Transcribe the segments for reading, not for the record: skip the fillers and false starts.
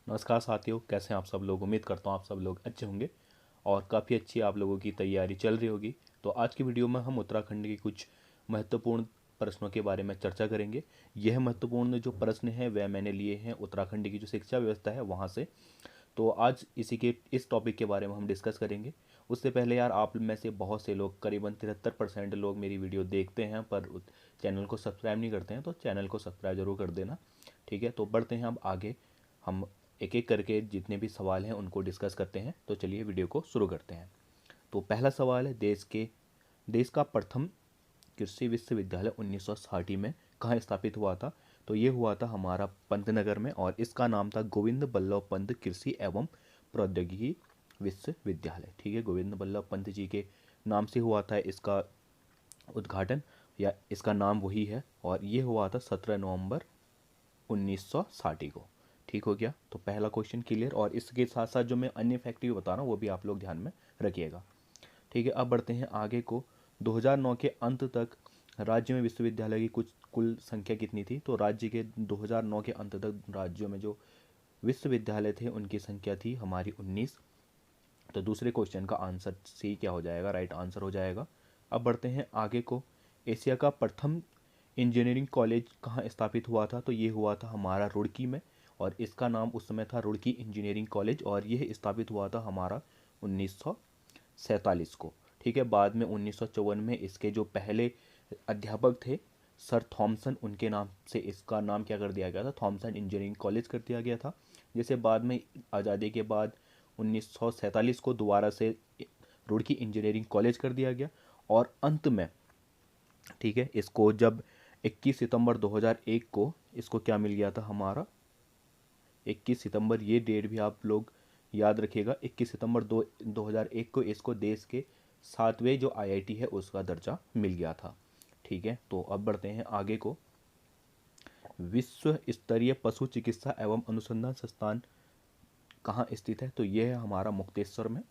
नमस्कार साथियों, कैसे हैं आप सब लोग। उम्मीद करता हूँ आप सब लोग अच्छे होंगे और काफ़ी अच्छी आप लोगों की तैयारी चल रही होगी। तो आज की वीडियो में हम उत्तराखंड के कुछ महत्वपूर्ण प्रश्नों के बारे में चर्चा करेंगे। यह महत्वपूर्ण जो प्रश्न हैं वह मैंने लिए हैं उत्तराखंड की जो शिक्षा व्यवस्था है वहाँ से। तो आज इस टॉपिक के बारे में हम डिस्कस करेंगे। उससे पहले यार, आप में से बहुत से लोग, करीबन 73% लोग मेरी वीडियो देखते हैं पर चैनल को सब्सक्राइब नहीं करते हैं, तो चैनल को सब्सक्राइब जरूर कर देना। ठीक है, तो बढ़ते हैं अब आगे। हम एक एक करके जितने भी सवाल हैं उनको डिस्कस करते हैं। तो चलिए वीडियो को शुरू करते हैं। तो पहला सवाल है, देश का प्रथम कृषि विश्वविद्यालय 1960 में कहाँ स्थापित हुआ था। तो ये हुआ था हमारा पंतनगर में और इसका नाम था गोविंद बल्लभ पंत कृषि एवं प्रौद्योगिकी विश्वविद्यालय। ठीक है, गोविंद बल्लभ पंत जी के नाम से हुआ था इसका उद्घाटन, या इसका नाम वही है, और ये हुआ था 17 नवंबर 1960 को। ठीक हो गया। तो पहला क्वेश्चन क्लियर, और इसके साथ साथ जो मैं अन्य फैक्ट भी बता रहा हूँ वो भी आप लोग ध्यान में रखिएगा। ठीक है, अब बढ़ते हैं आगे को। 2009 के अंत तक राज्य में विश्वविद्यालय की कुछ कुल संख्या कितनी थी। तो राज्य के 2009 के अंत तक राज्यों में जो विश्वविद्यालय थे उनकी संख्या थी हमारी 19। तो दूसरे क्वेश्चन का आंसर सी क्या हो जाएगा, राइट आंसर हो जाएगा। अब बढ़ते हैं आगे को। एशिया का प्रथम इंजीनियरिंग कॉलेज कहाँ स्थापित हुआ था। तो ये हुआ था हमारा रुड़की में, और इसका नाम उस समय था रुड़की इंजीनियरिंग कॉलेज, और यह स्थापित हुआ था हमारा 1947 को। ठीक है, बाद में 1954 में इसके जो पहले अध्यापक थे सर थॉमसन, उनके नाम से इसका नाम क्या कर दिया गया था, थॉमसन इंजीनियरिंग कॉलेज कर दिया गया था। जैसे बाद में आज़ादी के बाद 1947 को दोबारा से रुड़की इंजीनियरिंग कॉलेज कर दिया गया, और अंत में, ठीक है, इसको जब 21 सितंबर 2001 को इसको क्या मिल गया था हमारा, 21 सितंबर, ये डेट भी आप लोग याद रखिएगा। 21 सितंबर 2001 को इसको देश के 7वें जो आईआईटी है उसका दर्जा मिल गया था। ठीक है, तो अब बढ़ते हैं आगे को। विश्व स्तरीय पशु चिकित्सा एवं अनुसंधान संस्थान कहाँ स्थित है। तो यह है हमारा मुक्तेश्वर में।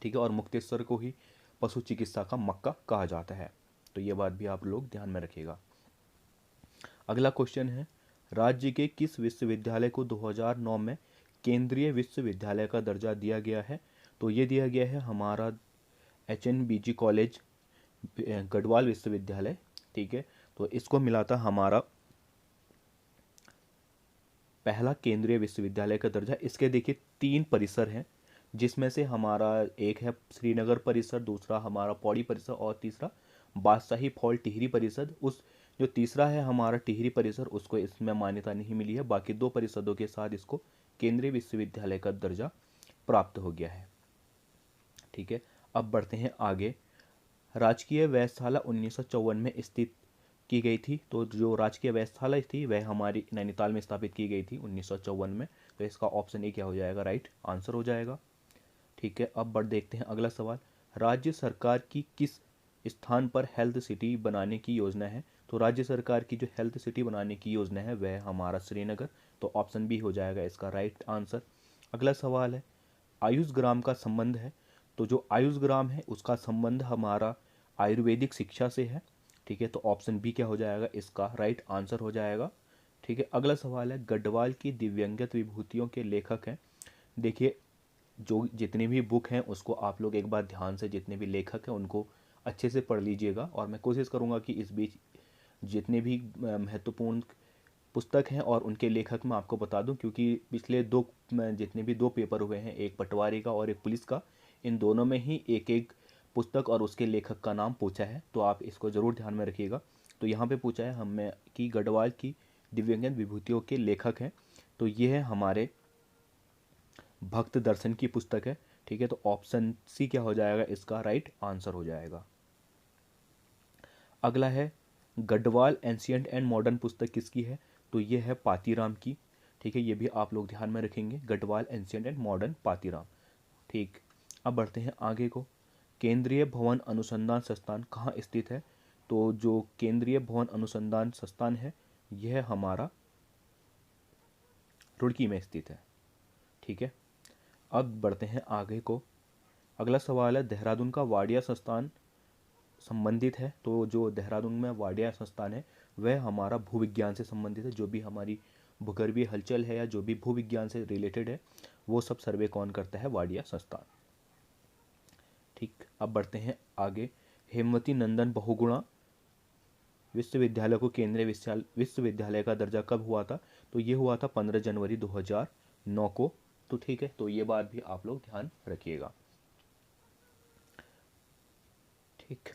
ठीक है, और मुक्तेश्वर को ही पशु चिकित्सा का मक्का कहा जाता है। तो ये बात भी आप लोग ध्यान में रखिएगा। अगला क्वेश्चन है, राज्य के किस विश्वविद्यालय को 2009 में केंद्रीय विश्वविद्यालय का दर्जा दिया गया है। तो ये दिया गया है हमारा HNBG कॉलेज गढ़वाल विश्वविद्यालय। ठीक है, तो इसको मिला था हमारा पहला केंद्रीय विश्वविद्यालय का दर्जा। इसके देखिए 3 परिसर हैं, जिसमें से हमारा एक है श्रीनगर परिसर, दूसरा हमारा पौड़ी परिसर, और तीसरा बादशाही फॉल टिहरी परिषद। उस जो तीसरा है हमारा टिहरी परिसर, उसको इसमें मान्यता नहीं मिली है। बाकी 2 परिषदों के साथ इसको केंद्रीय विश्वविद्यालय का दर्जा प्राप्त हो गया है। ठीक है, अब बढ़ते हैं आगे। राजकीय वेधशाला 1954 में स्थित की गई थी। तो जो राजकीय वेधशाला थी वह हमारी नैनीताल में स्थापित की गई थी 1954 में। तो इसका ऑप्शन ए क्या हो जाएगा, राइट आंसर हो जाएगा। ठीक है, अब बढ़ देखते हैं अगला सवाल। राज्य सरकार की किस स्थान पर हेल्थ सिटी बनाने की योजना है। तो राज्य सरकार की जो हेल्थ सिटी बनाने की योजना है वह हमारा श्रीनगर। तो ऑप्शन बी हो जाएगा इसका राइट आंसर। अगला सवाल है, आयुष ग्राम का संबंध है। तो जो आयुष ग्राम है उसका संबंध हमारा आयुर्वेदिक शिक्षा से है। ठीक है, तो ऑप्शन बी क्या हो जाएगा, इसका राइट आंसर हो जाएगा। ठीक है, अगला सवाल है, गढ़वाल की दिव्यंगत विभूतियों के लेखक हैं। देखिए, जो जितनी भी बुक हैं उसको आप लोग एक बार ध्यान से, जितने भी लेखक हैं उनको अच्छे से पढ़ लीजिएगा, और मैं कोशिश करूँगा कि इस बीच जितने भी महत्वपूर्ण पुस्तक हैं और उनके लेखक मैं आपको बता दूं, क्योंकि पिछले जितने भी 2 पेपर हुए हैं, एक पटवारी का और एक पुलिस का, इन दोनों में ही एक एक पुस्तक और उसके लेखक का नाम पूछा है। तो आप इसको ज़रूर ध्यान में रखिएगा। तो यहाँ पे पूछा है हमें कि गढ़वाल की दिव्यांगन विभूतियों के लेखक हैं। तो ये है हमारे भक्त दर्शन की पुस्तक है। ठीक है, तो ऑप्शन सी क्या हो जाएगा, इसका राइट आंसर हो जाएगा। अगला है, गढ़वाल एंशियंट एंड मॉडर्न पुस्तक किसकी है। तो ये है पातीराम की। ठीक है, ये भी आप लोग ध्यान में रखेंगे, Garhwal ancient and modern Patiram. ठीक, अब बढ़ते हैं आगे को। केंद्रीय भवन अनुसंधान संस्थान कहाँ स्थित है। तो जो केंद्रीय भवन अनुसंधान संस्थान है यह हमारा रुड़की में स्थित है। ठीक है, अब बढ़ते हैं आगे को। अगला सवाल है, देहरादून का वाडिया संस्थान संबंधित है। तो जो देहरादून में वाडिया संस्थान है वह हमारा भूविज्ञान से संबंधित है। जो भी हमारी भूगर्भीय हलचल है या जो भी भूविज्ञान से रिलेटेड है वो सब सर्वे कौन करता है? वाडिया संस्थान। ठीक, अब बढ़ते हैं आगे। हेमवती नंदन बहुगुणा विश्वविद्यालय को केंद्रीय विश्वविद्यालय का दर्जा कब हुआ था? तो ये हुआ था 15 जनवरी 2009 को। तो ठीक है, तो ये बात भी आप लोग ध्यान रखिएगा। ठीक,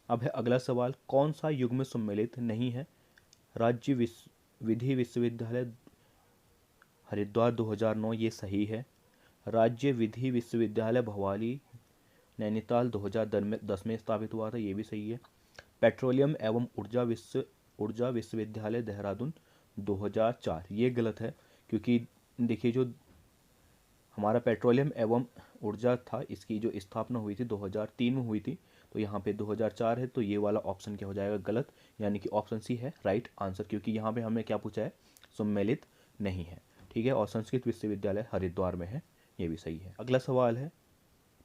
अब है अगला सवाल, कौन सा युग्म सम्मिलित नहीं है? राज्य विधि विश्वविद्यालय हरिद्वार 2009, ये सही है। राज्य विधि विश्वविद्यालय भवाली नैनीताल 2010 में स्थापित हुआ था, ये भी सही है। पेट्रोलियम एवं ऊर्जा विश्वविद्यालय देहरादून 2004, ये गलत है, क्योंकि देखिए जो हमारा पेट्रोलियम एवं ऊर्जा था इसकी जो स्थापना हुई थी 2003 में हुई थी, तो यहाँ पे 2004 है, तो ये वाला ऑप्शन क्या हो जाएगा? गलत, यानी कि ऑप्शन सी है राइट आंसर, क्योंकि यहाँ पे हमें क्या पूछा है? सम्मिलित नहीं है। ठीक है, और संस्कृत विश्वविद्यालय हरिद्वार में है, ये भी सही है। अगला सवाल है,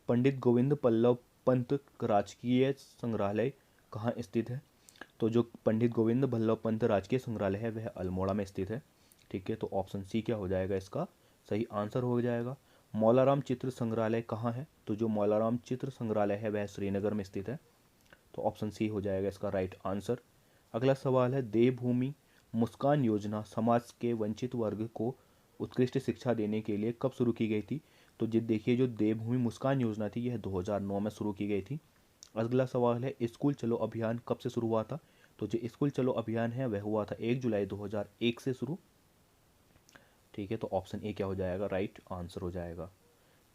पंडित गोविंद बल्लभ पंत राजकीय संग्रहालय कहाँ स्थित है? तो जो पंडित गोविंद बल्लभ पंत राजकीय संग्रहालय है वह अल्मोड़ा में स्थित है। ठीक है, तो ऑप्शन सी क्या हो जाएगा? इसका सही आंसर हो जाएगा। मौलाराम चित्र संग्रहालय कहाँ है? तो जो मौलाराम चित्र संग्रहालय है वह श्रीनगर में स्थित है, तो ऑप्शन सी हो जाएगा इसका राइट आंसर। अगला सवाल है, देवभूमि मुस्कान योजना समाज के वंचित वर्ग को उत्कृष्ट शिक्षा देने के लिए कब शुरू की गई थी? तो देखिए जो देवभूमि मुस्कान योजना थी यह 2009 में शुरू की गई थी। अगला सवाल है, स्कूल चलो अभियान कब से शुरू हुआ था? तो जो स्कूल चलो अभियान है वह हुआ था 1 जुलाई 2001 से शुरू। ठीक है, तो ऑप्शन ए क्या हो जाएगा? राइट आंसर हो जाएगा।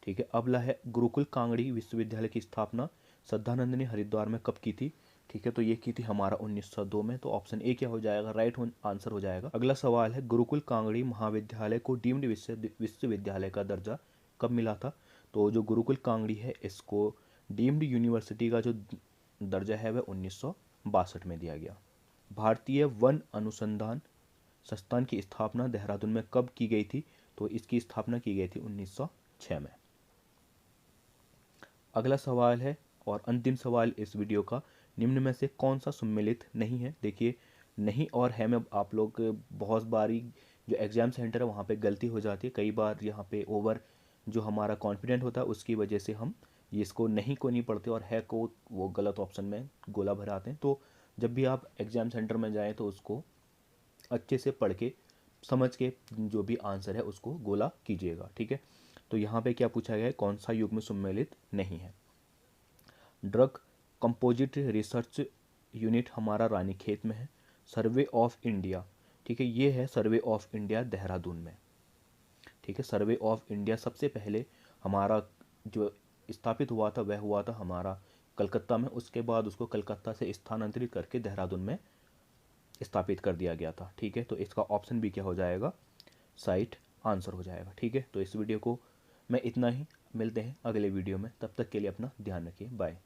ठीक है, अगला है, गुरुकुल कांगड़ी विश्वविद्यालय की स्थापना श्रद्धानंद ने हरिद्वार में कब की थी? ठीक है, तो ये की थी हमारा 1902 में, तो ऑप्शन ए क्या हो जाएगा? राइट आंसर हो जाएगा। अगला सवाल है, गुरुकुल कांगड़ी महाविद्यालय को डीम्ड विश्वविद्यालय का दर्जा कब मिला था? तो जो गुरुकुल कांगड़ी है इसको डीम्ड यूनिवर्सिटी का जो दर्जा है वह 1962 में दिया गया। भारतीय वन अनुसंधान संस्थान की स्थापना देहरादून में कब की गई थी? तो इसकी स्थापना की गई थी 1906 में। अगला सवाल है और अंतिम सवाल इस वीडियो का, निम्न में से कौन सा सम्मिलित नहीं है? देखिए नहीं और है में आप लोग बहुत बारी जो एग्ज़ाम सेंटर है वहाँ पे गलती हो जाती है, कई बार यहाँ पे ओवर जो हमारा कॉन्फिडेंट होता है उसकी वजह से हम ये इसको नहीं को नहीं पढ़ते और है को वो गलत ऑप्शन में गोला भराते हैं। तो जब भी आप एग्ज़ाम सेंटर में जाएँ तो उसको अच्छे से पढ़ के समझ के जो भी आंसर है उसको गोला कीजिएगा। ठीक है, तो यहाँ पे क्या पूछा गया है? कौन सा युग्म सम्मिलित नहीं है? ड्रग कंपोजिट रिसर्च यूनिट हमारा रानीखेत में है। सर्वे ऑफ इंडिया, ठीक है, ये है सर्वे ऑफ इंडिया देहरादून में। ठीक है, सर्वे ऑफ इंडिया सबसे पहले हमारा जो स्थापित हुआ था वह हुआ था हमारा कलकत्ता में, उसके बाद उसको कलकत्ता से स्थानांतरित करके देहरादून में स्थापित कर दिया गया था। ठीक है, तो इसका ऑप्शन भी क्या हो जाएगा? साइट आंसर हो जाएगा। ठीक है, तो इस वीडियो को मैं इतना ही, मिलते हैं अगले वीडियो में, तब तक के लिए अपना ध्यान रखिए, बाय।